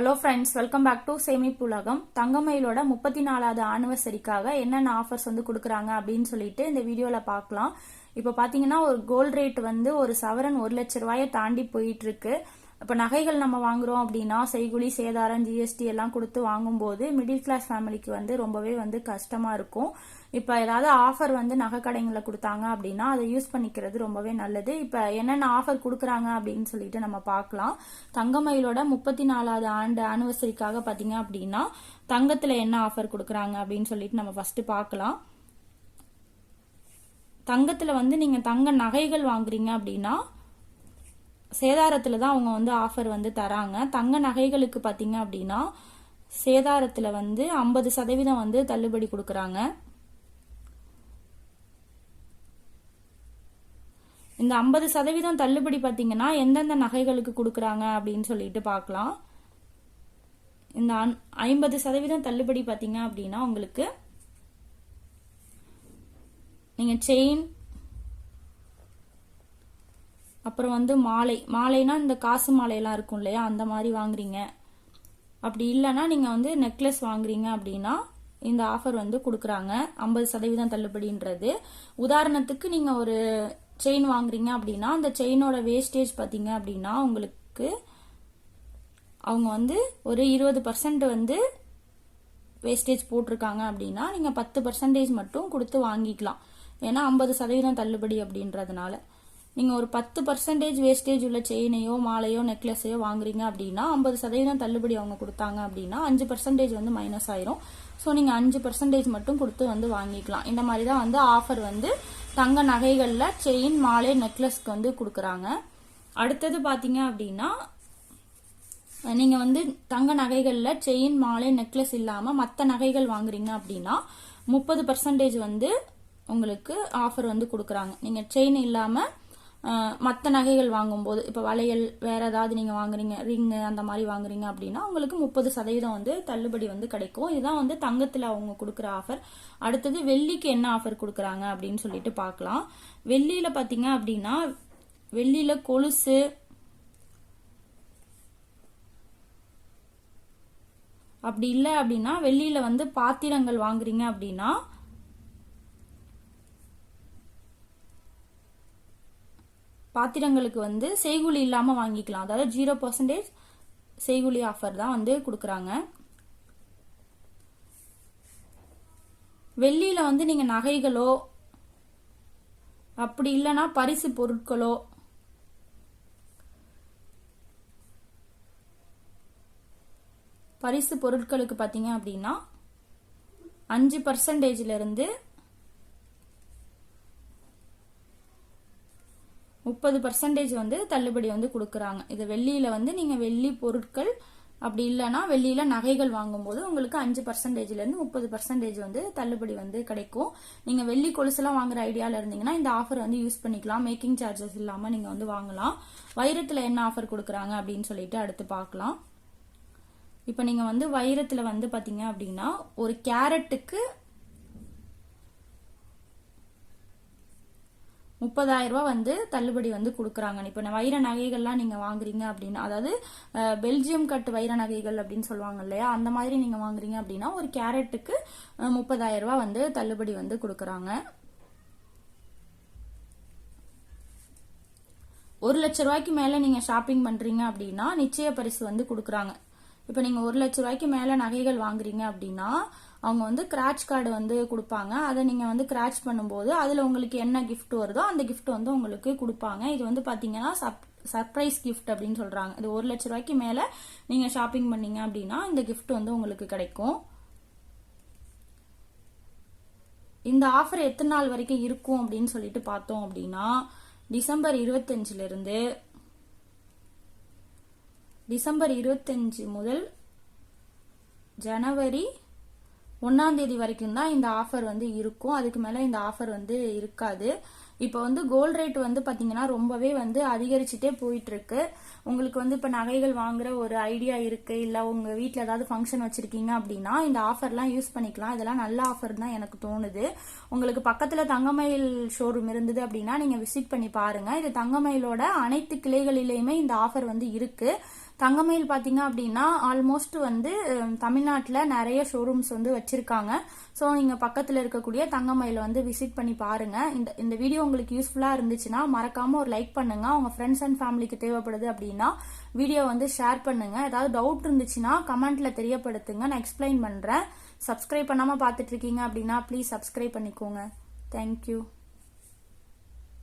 Hello friends, welcome back to சேமிப்பு உலகம். தங்கமயிலோட 34வது ஆனிவர்சரிக்காக என்னென்ன ஆஃபர்ஸ் வந்து கொடுக்குறாங்க அப்படின்னு சொல்லிட்டு இந்த வீடியோல பார்க்கலாம். இப்போ பாத்தீங்கன்னா ஒரு கோல்ட் ரேட் வந்து ஒரு சவரன் 1 லட்ச ரூபாயை தாண்டி போயிட்டு இருக்கு. இப்போ நகைகள் நம்ம வாங்குறோம் அப்படின்னா செய்குலி சேதாரம் ஜிஎஸ்டி எல்லாம் கொடுத்து வாங்கும்போது மிடில் கிளாஸ் ஃபேமிலிக்கு வந்து ரொம்பவே வந்து கஷ்டமா இருக்கும். இப்போ ஏதாவது ஆஃபர் வந்து நகை கடைகளில் கொடுத்தாங்க அப்படின்னா அதை யூஸ் பண்ணிக்கிறது ரொம்பவே நல்லது. இப்போ என்னென்ன ஆஃபர் கொடுக்குறாங்க அப்படின்னு சொல்லிட்டு நம்ம பார்க்கலாம். தங்கமயிலோட 34வது ஆண்டு ஆனிவர்சரிக்காக பார்த்தீங்க அப்படின்னா தங்கத்தில் என்ன ஆஃபர் கொடுக்குறாங்க அப்படின்னு சொல்லிட்டு நம்ம ஃபர்ஸ்ட் பார்க்கலாம். தங்கத்தில் வந்து நீங்கள் தங்க நகைகள் வாங்குறீங்க அப்படின்னா சேதாரத்தில் தான் அவங்க வந்து ஆஃபர் வந்து தராங்க. தங்க நகைகளுக்கு பார்த்தீங்க அப்படின்னா சேதாரத்தில் வந்து 50% வந்து தள்ளுபடி கொடுக்குறாங்க. இந்த 50% தள்ளுபடி பார்த்தீங்கன்னா எந்தெந்த நகைகளுக்கு கொடுக்குறாங்க அப்படின்னு சொல்லிட்டு பார்க்கலாம். இந்த 50% தள்ளுபடி பார்த்தீங்க அப்படின்னா உங்களுக்கு நீங்கள் செயின், அப்புறம் வந்து மாலைனா இந்த காசு மாலையெல்லாம் இருக்கும் இல்லையா, அந்த மாதிரி வாங்குறீங்க. அப்படி இல்லைன்னா நீங்கள் வந்து நெக்லஸ் வாங்குறீங்க அப்படின்னா இந்த ஆஃபர் வந்து கொடுக்குறாங்க 50% தள்ளுபடின்றது. உதாரணத்துக்கு நீங்கள் ஒரு செயின் வாங்குறீங்க அப்படின்னா அந்த செயினோட வேஸ்டேஜ் பார்த்தீங்க அப்படின்னா உங்களுக்கு அவங்க வந்து ஒரு 20% வந்து வேஸ்டேஜ் போட்டிருக்காங்க அப்படின்னா நீங்கள் 10% மட்டும் கொடுத்து வாங்கிக்கலாம். ஏன்னா 50% தள்ளுபடி அப்படின்றதுனால நீங்கள் ஒரு 10% வேஸ்டேஜ் உள்ள செயினையோ மாலையோ நெக்லஸையோ வாங்குறீங்க அப்படின்னா 50% தள்ளுபடி அவங்க கொடுத்தாங்க அப்படின்னா 5% வந்து மைனஸ் ஆயிரும். ஸோ நீங்கள் 5% மட்டும் கொடுத்து வந்து வாங்கிக்கலாம். இந்த மாதிரி தான் வந்து ஆஃபர் வந்து தங்க நகைகளில் செயின், மாலை, நெக்லஸ்க்கு வந்து கொடுக்குறாங்க. அடுத்தது பார்த்தீங்க அப்படின்னா நீங்கள் வந்து தங்க நகைகளில் செயின், மாலை, நெக்லஸ் இல்லாமல் மற்ற நகைகள் வாங்குறீங்க அப்படின்னா 30% வந்து உங்களுக்கு ஆஃபர் வந்து கொடுக்குறாங்க. நீங்கள் செயின் இல்லாமல் மற்ற நகைகள் வாங்கும்போது இப்போ வளையல் வேற ஏதாவது நீங்கள் வாங்குறீங்க, ரிங்கு அந்த மாதிரி வாங்குறீங்க அப்படின்னா உங்களுக்கு 30% வந்து தள்ளுபடி வந்து கிடைக்கும். இதுதான் வந்து தங்கத்தில் அவங்க கொடுக்குற ஆஃபர். அடுத்தது வெள்ளிக்கு என்ன ஆஃபர் கொடுக்குறாங்க அப்படின்னு சொல்லிட்டு பார்க்கலாம். வெள்ளியில் பார்த்தீங்க அப்படின்னா வெள்ளியில் கொலுசு, அப்படி இல்லை அப்படின்னா வெள்ளியில் வந்து பாத்திரங்கள் வாங்குறீங்க அப்படின்னா பாத்திரங்களுக்கு வந்து செய்கூலி இல்லாம வாங்கிக்கலாம். அதாவது 0% செய்கூலி ஆஃபர் தான் வந்து கொடுக்குறாங்க. வெள்ளியில வந்து நீங்க நகைகளோ அப்படி இல்லைன்னா பரிசு பொருட்களோ பரிசு பொருட்களுக்கு பார்த்தீங்க அப்படின்னா 5% இருந்து 30% வந்து தள்ளுபடி வந்து கொடுக்குறாங்க. இது வெள்ளியில வந்து நீங்க வெள்ளி பொருட்கள் அப்படி இல்லைன்னா வெள்ளியில நகைகள் வாங்கும்போது உங்களுக்கு 5% இருந்து 30% வந்து தள்ளுபடி வந்து கிடைக்கும். நீங்க வெள்ளி கொலுசுலாம் வாங்குற ஐடியால இருந்தீங்கன்னா இந்த ஆஃபர் வந்து யூஸ் பண்ணிக்கலாம். மேக்கிங் சார்ஜஸ் இல்லாம நீங்க வந்து வாங்கலாம். வைரத்துல என்ன ஆஃபர் கொடுக்குறாங்க அப்படின்னு சொல்லிட்டு அடுத்து பார்க்கலாம். இப்ப நீங்க வந்து வைரத்துல வந்து பாத்தீங்க அப்படின்னா ஒரு கேரட்டுக்கு 30,000 ரூபாய் வந்து தள்ளுபடி வந்து கொடுக்குறாங்க. இப்போ வைர நகைகள்லாம் நீங்க வாங்குறீங்க அப்படின்னா, அதாவது பெல்ஜியம் கட் வைர நகைகள் அப்படின்னு சொல்லுவாங்க இல்லையா, அந்த மாதிரி நீங்க வாங்குறீங்க அப்படின்னா ஒரு கேரட்டுக்கு 30,000 ரூபாய் வந்து தள்ளுபடி வந்து கொடுக்குறாங்க. 1 லட்ச ரூபாய்க்கு மேல நீங்க ஷாப்பிங் பண்றீங்க அப்படின்னா நிச்சய பரிசு வந்து கொடுக்குறாங்க. இப்போ நீங்க 1 லட்ச ரூபாய்க்கு மேல நகைகள் வாங்குறீங்க அப்படின்னா அவங்க வந்து கிராட்ச் கார்டு வந்து கொடுப்பாங்க. அதை நீங்க வந்து கிராட்ச் பண்ணும்போது அதுல உங்களுக்கு என்ன கிஃப்ட் வருதோ அந்த கிஃப்ட் வந்து உங்களுக்கு கொடுப்பாங்க. இது வந்து பாத்தீங்கன்னா சர்ப்ரைஸ் கிஃப்ட் அப்படின்னு சொல்றாங்க. இது 1 லட்ச ரூபாய்க்கு மேல நீங்க ஷாப்பிங் பண்ணீங்க அப்படின்னா இந்த கிஃப்ட் வந்து உங்களுக்கு கிடைக்கும். இந்த ஆஃபர் எத்தனை நாள் வரைக்கும் இருக்கும் அப்படின்னு சொல்லிட்டு பார்த்தோம் அப்படின்னா டிசம்பர் 25 முதல் ஜனவரி 1ஆம் தேதி வரைக்கும் தான் இந்த ஆஃபர் வந்து இருக்கும். அதுக்கு மேல இந்த ஆஃபர் வந்து இருக்காது. இப்போ வந்து கோல்ட் ரேட் வந்து பாத்தீங்கன்னா ரொம்பவே வந்து அதிகரிச்சுட்டே போயிட்டு இருக்கு. உங்களுக்கு வந்து இப்ப நகைகள் வாங்குற ஒரு ஐடியா இருக்கு, இல்ல உங்க வீட்டுல ஏதாவது ஃபங்க்ஷன் வச்சிருக்கீங்க அப்படின்னா இந்த ஆஃபர்லாம் யூஸ் பண்ணிக்கலாம். இதெல்லாம் நல்ல ஆஃபர் தான் எனக்கு தோணுது. உங்களுக்கு பக்கத்துல தங்கமயில் ஷோரூம் இருந்தது அப்படின்னா நீங்க விசிட் பண்ணி பாருங்க. இது தங்கமயிலோட அனைத்து கிளைகளிலேயுமே இந்த ஆஃபர் வந்து இருக்கு. தங்கமயில் பார்த்தீங்க அப்படின்னா ஆல்மோஸ்ட் வந்து தமிழ்நாட்டில் நிறைய ஷோரூம்ஸ் வந்து வச்சிருக்காங்க. ஸோ நீங்கள் பக்கத்தில் இருக்கக்கூடிய தங்கமயில் வந்து விசிட் பண்ணி பாருங்க. இந்த வீடியோ உங்களுக்கு யூஸ்ஃபுல்லாக இருந்துச்சுன்னா மறக்காம ஒரு லைக் பண்ணுங்க. உங்க ஃப்ரெண்ட்ஸ் அண்ட் ஃபேமிலிக்கு தேவைப்படுது அப்படின்னா வீடியோ வந்து ஷேர் பண்ணுங்க. ஏதாவது டவுட் இருந்துச்சுன்னா கமெண்ட்ல தெரியப்படுத்துங்க, நான் எக்ஸ்பிளைன் பண்றேன். சப்ஸ்கிரைப் பண்ணாம பார்த்துட்டு இருக்கீங்க அப்படின்னா ப்ளீஸ் சப்ஸ்கிரைப் பண்ணிக்கோங்க. தேங்க்யூ.